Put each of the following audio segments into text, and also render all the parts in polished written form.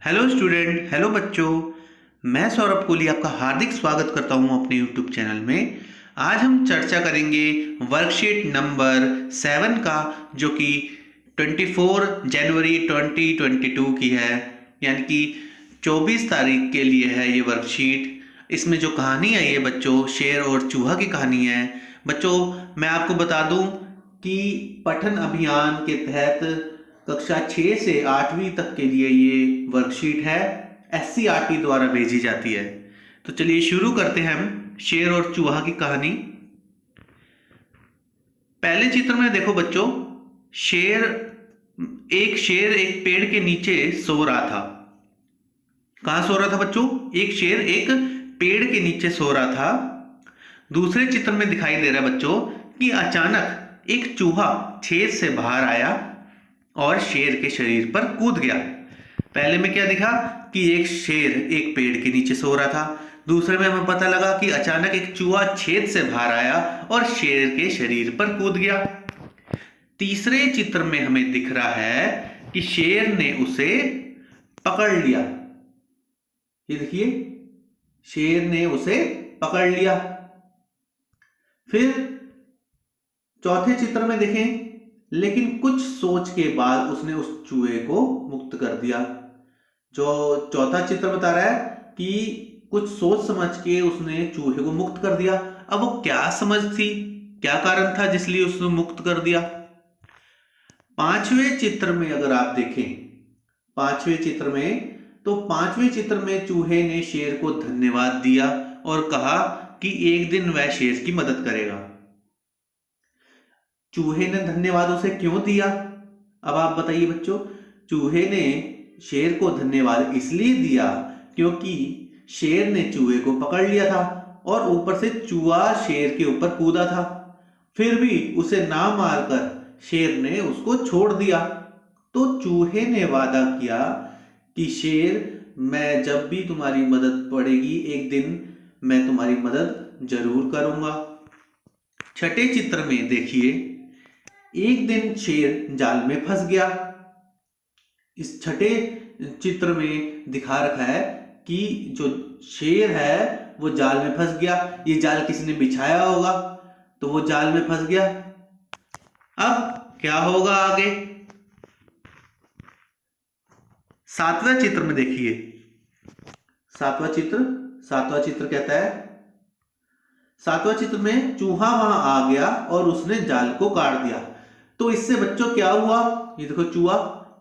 Hello student, hello बच्चों। मैं सौरभ कोहली आपका हार्दिक स्वागत करता हूं अपने यूट्यूब चैनल में। आज हम चर्चा करेंगे वर्कशीट नंबर 7 का, जो कि 24 जनवरी 2022 की है, यानी कि 24 तारीख के लिए है ये वर्कशीट। इसमें जो कहानी है ये बच्चों शेर और चूहा की कहानी है। बच्चों, मैं आपको बता दूं कि पठन अभियान के तहत कक्षा 6 से 8वीं तक के लिए ये वर्कशीट है, एससीईआरटी द्वारा भेजी जाती है। तो चलिए शुरू करते हैं हम शेर और चूहा की कहानी। पहले चित्र में देखो बच्चों, शेर शेर एक पेड़ के नीचे सो रहा था। कहां सो रहा था बच्चों? एक शेर एक पेड़ के नीचे सो रहा था। दूसरे चित्र में दिखाई दे रहा है बच्चों कि अचानक एक चूहा छेद से बाहर आया और शेर के शरीर पर कूद गया। पहले में क्या दिखा कि एक शेर एक पेड़ के नीचे सो रहा था। दूसरे में हमें पता लगा कि अचानक एक चूहा छेद से बाहर आया और शेर के शरीर पर कूद गया। तीसरे चित्र में हमें दिख रहा है कि शेर ने उसे पकड़ लिया। ये देखिए, शेर ने उसे पकड़ लिया। फिर चौथे चित्र में देखें, लेकिन कुछ सोच के बाद उसने उस चूहे को मुक्त कर दिया। जो चौथा चित्र बता रहा है कि कुछ सोच समझ के उसने चूहे को मुक्त कर दिया। अब वो क्या समझ थी, क्या कारण था जिसलिए उसने मुक्त कर दिया? पांचवें चित्र में अगर आप देखें, पांचवें चित्र में, तो पांचवें चित्र में चूहे ने शेर को धन्यवाद दिया और कहा कि एक दिन वह शेर की मदद करेगा। चूहे ने धन्यवाद उसे क्यों दिया? अब आप बताइए बच्चों। चूहे ने शेर को धन्यवाद इसलिए दिया क्योंकि शेर ने चूहे को पकड़ लिया था और ऊपर से चूहा शेर के ऊपर कूदा था। फिर भी उसे ना मारकर शेर ने उसको छोड़ दिया। तो चूहे ने वादा किया कि शेर, मैं जब भी तुम्हारी मदद पड़ेगी एक दिन मैं तुम्हारी मदद जरूर करूंगा। छठे चित्र में देखिए, एक दिन शेर जाल में फंस गया। इस छठे चित्र में दिखा रखा है कि जो शेर है वो जाल में फंस गया। ये जाल किसी ने बिछाया होगा, तो वो जाल में फंस गया। अब क्या होगा आगे? सातवां चित्र में देखिए, सातवां चित्र कहता है, सातवां चित्र में चूहा वहां आ गया और उसने जाल को काट दिया। तो इससे बच्चों क्या हुआ? ये देखो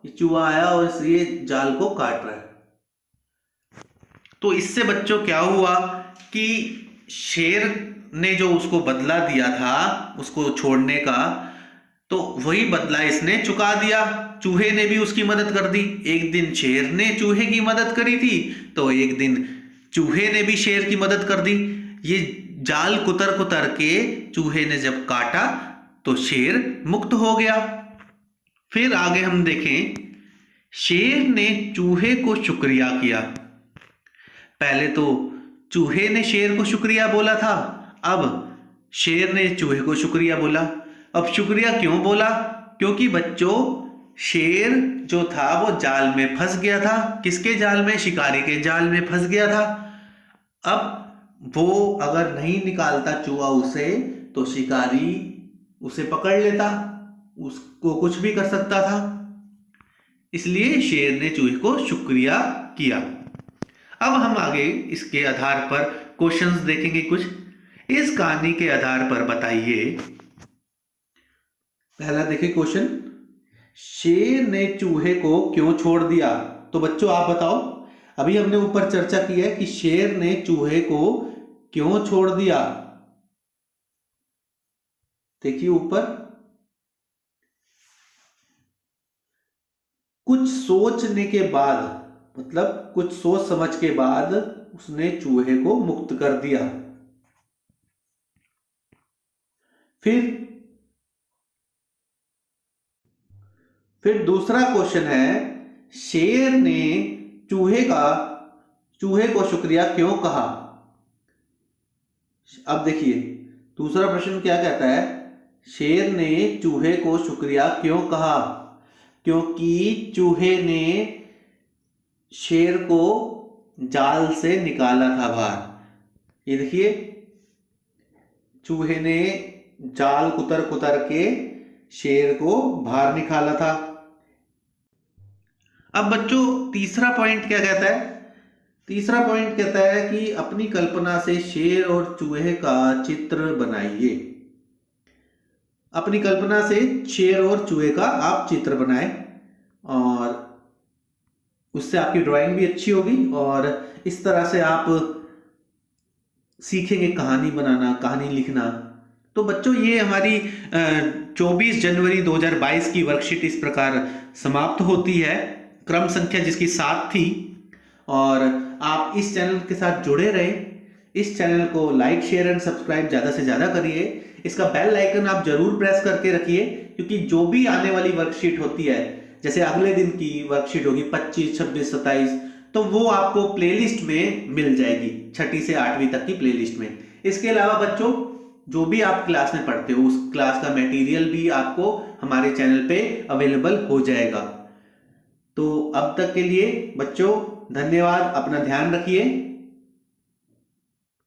ये चूहा आया और ये जाल को काट रहा है। तो इससे बच्चों क्या हुआ कि शेर ने जो उसको बदला दिया था उसको छोड़ने का, तो वही बदला इसने चुका दिया। चूहे ने भी उसकी मदद कर दी। एक दिन शेर ने चूहे की मदद करी थी, तो एक दिन चूहे ने भी शेर की मदद कर दी। ये जाल कुतर कुतर के चूहे ने जब काटा तो शेर मुक्त हो गया। फिर आगे हम देखें, शेर ने चूहे को शुक्रिया किया। पहले तो चूहे ने शेर को शुक्रिया बोला था, अब शेर ने चूहे को शुक्रिया बोला। अब शुक्रिया क्यों बोला? क्योंकि बच्चों शेर जो था वो जाल में फंस गया था। किसके जाल में? शिकारी के जाल में फंस गया था। अब वो अगर नहीं निकालता चूहा उसे, तो शिकारी उसे पकड़ लेता, उसको कुछ भी कर सकता था। इसलिए शेर ने चूहे को शुक्रिया किया। अब हम आगे इसके आधार पर क्वेश्चंस देखेंगे कुछ। इस कहानी के आधार पर बताइए। पहला देखिए क्वेश्चन, शेर ने चूहे को क्यों छोड़ दिया? तो बच्चों आप बताओ। अभी हमने ऊपर चर्चा की है कि शेर ने चूहे को क्यों छोड़ दिया। देखिए ऊपर, कुछ सोचने के बाद, मतलब कुछ सोच समझ के बाद उसने चूहे को मुक्त कर दिया। फिर दूसरा क्वेश्चन है, शेर ने चूहे को शुक्रिया क्यों कहा? अब देखिए दूसरा प्रश्न क्या कहता है, शेर ने चूहे को शुक्रिया क्यों कहा? क्योंकि चूहे ने शेर को जाल से निकाला था बाहर। ये देखिए, चूहे ने जाल कुतर कुतर के शेर को बाहर निकाला था। अब बच्चों तीसरा पॉइंट क्या कहता है? तीसरा पॉइंट कहता है कि अपनी कल्पना से शेर और चूहे का चित्र बनाइए। अपनी कल्पना से शेर और चूहे का आप चित्र बनाएं और उससे आपकी ड्राइंग भी अच्छी होगी और इस तरह से आप सीखेंगे कहानी बनाना, कहानी लिखना। तो बच्चों ये हमारी 24 जनवरी 2022 की वर्कशीट इस प्रकार समाप्त होती है, क्रम संख्या जिसकी 7 थी। और आप इस चैनल के साथ जुड़े रहें, इस चैनल को लाइक शेयर एंड सब्सक्राइब ज़्यादा से ज़्यादा करिए। इसका बेल आइकन आप जरूर प्रेस करके रखिए, क्योंकि जो भी आने वाली वर्कशीट होती है, जैसे अगले दिन की वर्कशीट होगी 25, 26, 27, तो वो आपको प्लेलिस्ट में मिल जाएगी, 6ठी से 8वीं तक की प्लेलिस्ट में। इसके अलावा बच्चों जो भी आप क्लास में पढ़ते हो उस क्लास का मटेरियल भी आपको हमारे चैनल पे अवेलेबल हो जाएगा। तो अब तक के लिए बच्चों धन्यवाद, अपना ध्यान रखिए।